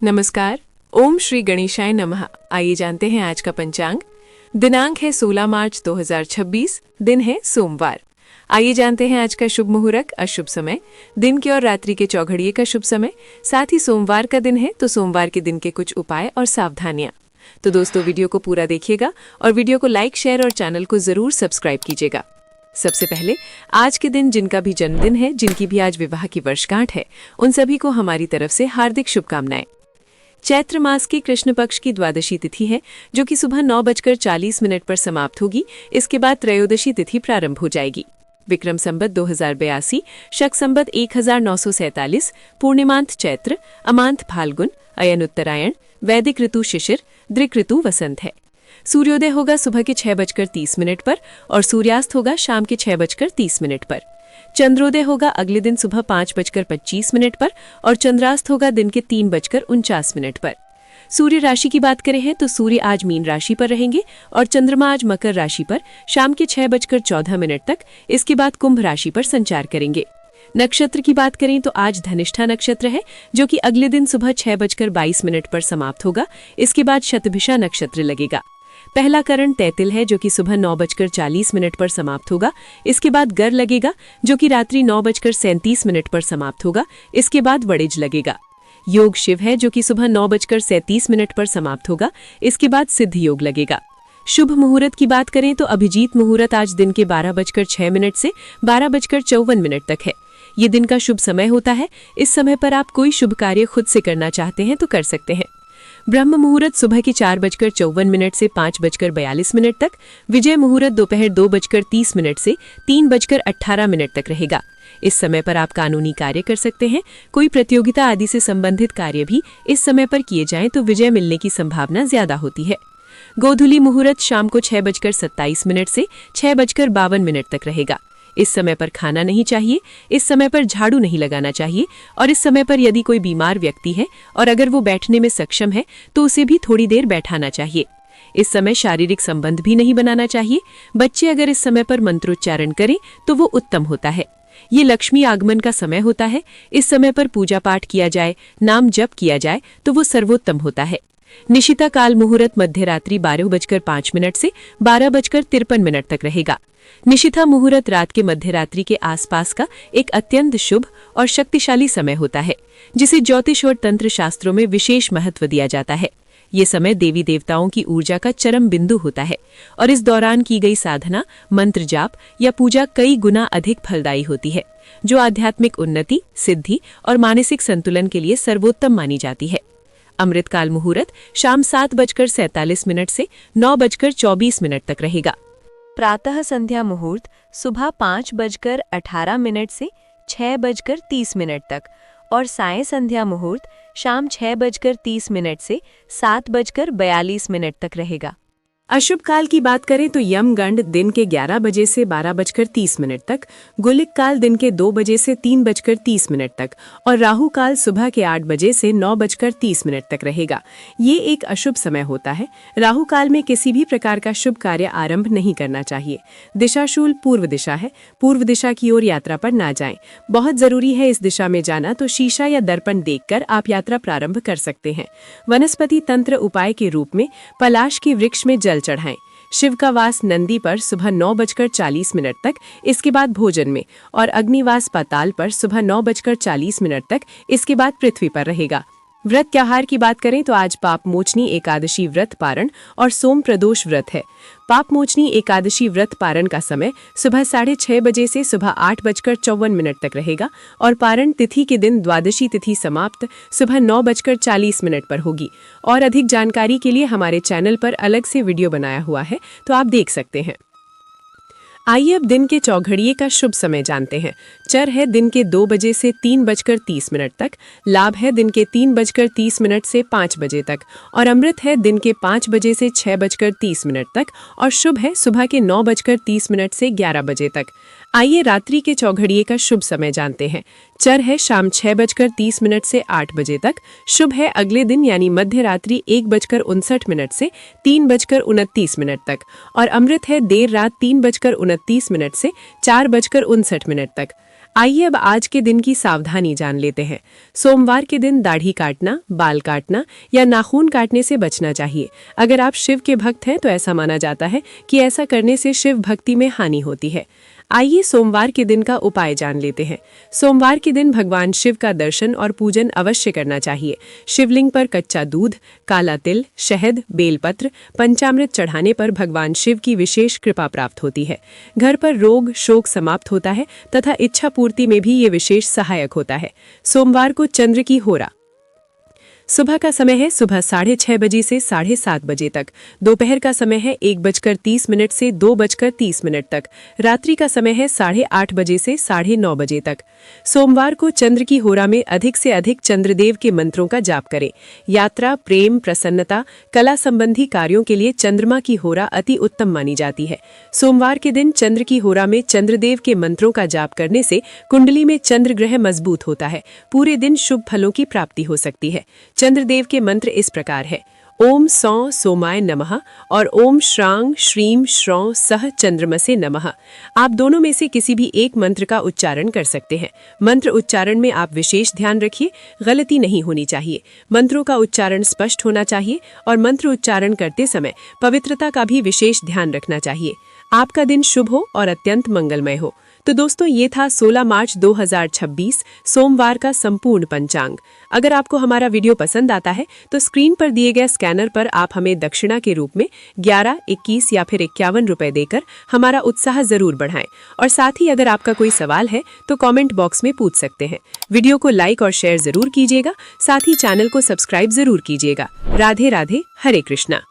नमस्कार। ओम श्री गणेशाय नमः। आइए जानते हैं आज का पंचांग। दिनांक है 16 मार्च 2026, दिन है सोमवार। आइए जानते हैं आज का शुभ मुहूर्त, अशुभ समय, दिन के और रात्रि के चौघड़िए का शुभ समय। साथ ही सोमवार का दिन है तो सोमवार के दिन के कुछ उपाय और सावधानियां। तो दोस्तों वीडियो को पूरा देखिएगा और वीडियो को लाइक, शेयर और चैनल को जरूर सब्सक्राइब कीजिएगा। सबसे पहले आज के दिन जिनका भी जन्मदिन है, जिनकी भी आज विवाह की वर्षगांठ है, उन सभी को हमारी तरफ से हार्दिक शुभकामनाएं। चैत्र मास की कृष्ण पक्ष की द्वादशी तिथि है, जो कि सुबह 9:40 पर समाप्त होगी। इसके बाद त्रयोदशी तिथि प्रारंभ हो जाएगी। विक्रम संवत 2082, शक संवत 1947, पूर्णिमांत चैत्र, अमांत फाल्गुन, अयन उत्तरायण, वैदिक ऋतु शिशिर, दृक ऋतु वसंत है। सूर्योदय होगा सुबह के 6:30 पर और सूर्यास्त होगा शाम के 6:30 पर। चंद्रोदय होगा अगले दिन सुबह 5:25 पर और चंद्रास्त होगा दिन के 3:49 पर। सूर्य राशि की बात करें तो सूर्य आज मीन राशि पर रहेंगे और चंद्रमा आज मकर राशि पर शाम के 6:14 तक। इसके बाद कुंभ राशि पर संचार करेंगे। नक्षत्र की बात करें तो आज धनिष्ठा नक्षत्र है, जो कि अगले दिन सुबह 6:22 पर समाप्त होगा। इसके बाद शतभिषा नक्षत्र लगेगा। पहला करण तैतिल है, जो कि सुबह 9:40 पर समाप्त होगा। इसके बाद गर लगेगा, जो कि रात्रि 9:37 पर समाप्त होगा। इसके बाद वड़िज लगेगा। योग शिव है, जो कि सुबह 9:37 पर समाप्त होगा। इसके बाद सिद्ध योग लगेगा। शुभ मुहूर्त की बात करें तो अभिजीत मुहूर्त आज दिन के 12:06 से 12:54 तक है। ये दिन का शुभ समय होता है। इस समय पर आप कोई शुभ कार्य खुद से करना चाहते हैं तो कर सकते हैं। ब्रह्म मुहूर्त सुबह के 4:54 से 5:42 तक। विजय मुहूर्त दोपहर 2:30 से 3:18 तक रहेगा। इस समय पर आप कानूनी कार्य कर सकते हैं। कोई प्रतियोगिता आदि से संबंधित कार्य भी इस समय पर किए जाएं तो विजय मिलने की संभावना ज्यादा होती है। गोधूली मुहूर्त शाम को 6:27 से 6:52 तक रहेगा। इस समय पर खाना नहीं चाहिए, इस समय पर झाड़ू नहीं लगाना चाहिए और इस समय पर यदि कोई बीमार व्यक्ति है और अगर वो बैठने में सक्षम है तो उसे भी थोड़ी देर बैठाना चाहिए। इस समय शारीरिक संबंध भी नहीं बनाना चाहिए। बच्चे अगर इस समय पर मंत्रोच्चारण करें तो वो उत्तम होता है। ये लक्ष्मी आगमन का समय होता है। इस समय पर पूजा पाठ किया जाए, नाम जप किया जाए तो वो सर्वोत्तम होता है। निशिता काल मुहूर्त मध्य रात्रि 12:05 से 12:53 तक रहेगा। निशिता मुहूर्त रात के मध्य रात्रि के आसपास का एक अत्यंत शुभ और शक्तिशाली समय होता है, जिसे ज्योतिष और तंत्र शास्त्रों में विशेष महत्व दिया जाता है। ये समय देवी देवताओं की ऊर्जा का चरम बिंदु होता है और इस दौरान की गई साधना, मंत्र जाप या पूजा कई गुना अधिक फलदायी होती है, जो आध्यात्मिक उन्नति, सिद्धि और मानसिक संतुलन के लिए सर्वोत्तम मानी जाती है। अमृतकाल मुहूर्त शाम 7:47 से 9:24 तक रहेगा। प्रातः संध्या मुहूर्त सुबह 5:18 से 6:30 तक और सायं संध्या मुहूर्त शाम 6:30 से 7:42 तक रहेगा। अशुभ काल की बात करें तो यमगंड दिन के 11 बजे से 12:30 तक, गुलिक काल दिन के 2 बजे से 3:30 तक और राहु काल सुबह के 8 बजे से 9:30 तक रहेगा। ये एक अशुभ समय होता है। राहु काल में किसी भी प्रकार का शुभ कार्य आरंभ नहीं करना चाहिए। दिशाशूल पूर्व दिशा है। पूर्व दिशा की ओर यात्रा पर ना जाएं। बहुत जरूरी है इस दिशा में जाना तो शीशा या दर्पण देखकर आप यात्रा प्रारंभ कर सकते हैं। वनस्पति तंत्र उपाय के रूप में पलाश के वृक्ष में जल चढ़ाएं। शिव का वास नंदी पर सुबह 9:40 तक, इसके बाद भोजन में, और अग्निवास पाताल पर सुबह 9:40 तक, इसके बाद पृथ्वी पर रहेगा। व्रत त्योहार की बात करें तो आज पाप मोचनी एकादशी व्रत पारण और सोम प्रदोष व्रत है। पाप मोचनी एकादशी व्रत पारण का समय सुबह 6:30 बजे से सुबह 8:54 तक रहेगा और पारण तिथि के दिन द्वादशी तिथि समाप्त सुबह 9:40 पर होगी। और अधिक जानकारी के लिए हमारे चैनल पर अलग से वीडियो बनाया हुआ है, तो आप देख सकते हैं। आइए अब दिन के चौघड़िए का शुभ समय जानते हैं। चर है दिन के 2 बजे से 3:30 तक, लाभ है दिन के 3:30 से 5 बजे तक और अमृत है दिन के 5 बजे से 6:30 तक और शुभ है सुबह के 9:30 से 11 बजे तक। आइए रात्रि के चौघड़िए का शुभ समय जानते हैं। चर है शाम 6:30 से 8 बजे तक, शुभ है अगले दिन यानी मध्य रात्रि 1:59 से 3:29 तक और अमृत है देर रात 3:29 से 4:59 तक। आइए अब आज के दिन की सावधानी जान लेते हैं। सोमवार के दिन दाढ़ी काटना, बाल काटना या नाखून काटने से बचना चाहिए। अगर आप शिव के भक्त हैं तो ऐसा माना जाता है कि ऐसा करने से शिव भक्ति में हानि होती है। आइए सोमवार के दिन का उपाय जान लेते हैं। सोमवार के दिन भगवान शिव का दर्शन और पूजन अवश्य करना चाहिए। शिवलिंग पर कच्चा दूध, काला तिल, शहद, बेलपत्र, पंचामृत चढ़ाने पर भगवान शिव की विशेष कृपा प्राप्त होती है। घर पर रोग शोक समाप्त होता है तथा इच्छा पूर्ति में भी ये विशेष सहायक होता है। सोमवार को चंद्र की होरा। सुबह का समय है सुबह 6:30 बजे से 7:30 बजे तक। दोपहर का समय है 1:30 से 2:30 तक। रात्रि का समय है 8:30 बजे से 9:30 बजे तक। सोमवार को चंद्र की होरा में अधिक से अधिक चंद्रदेव के मंत्रों का जाप करें। यात्रा, प्रेम, प्रसन्नता, कला संबंधी कार्यों के लिए चंद्रमा की होरा अति उत्तम मानी जाती है। सोमवार के दिन चंद्र की होरा में चंद्रदेव के मंत्रों का जाप करने से कुंडली में चंद्र ग्रह मजबूत होता है। पूरे दिन शुभ फलों की प्राप्ति हो सकती है। चंद्रदेव के मंत्र इस प्रकार है: ओम सौ सोमाय नमः और ओम श्रांग श्रीम श्रौं सह चंद्रमसे नमः। आप दोनों में से किसी भी एक मंत्र का उच्चारण कर सकते हैं। मंत्र उच्चारण में आप विशेष ध्यान रखिए, गलती नहीं होनी चाहिए। मंत्रों का उच्चारण स्पष्ट होना चाहिए और मंत्र उच्चारण करते समय पवित्रता का भी विशेष ध्यान रखना चाहिए। आपका दिन शुभ हो और अत्यंत मंगलमय हो। तो दोस्तों, ये था 16 मार्च 2026 सोमवार का संपूर्ण पंचांग। अगर आपको हमारा वीडियो पसंद आता है तो स्क्रीन पर दिए गए स्कैनर पर आप हमें दक्षिणा के रूप में 11, 21 या फिर 51 रुपए देकर हमारा उत्साह जरूर बढ़ाएं। और साथ ही अगर आपका कोई सवाल है तो कमेंट बॉक्स में पूछ सकते हैं। वीडियो को लाइक और शेयर जरूर कीजिएगा। साथ ही चैनल को सब्सक्राइब जरूर कीजिएगा। राधे राधे, हरे कृष्णा।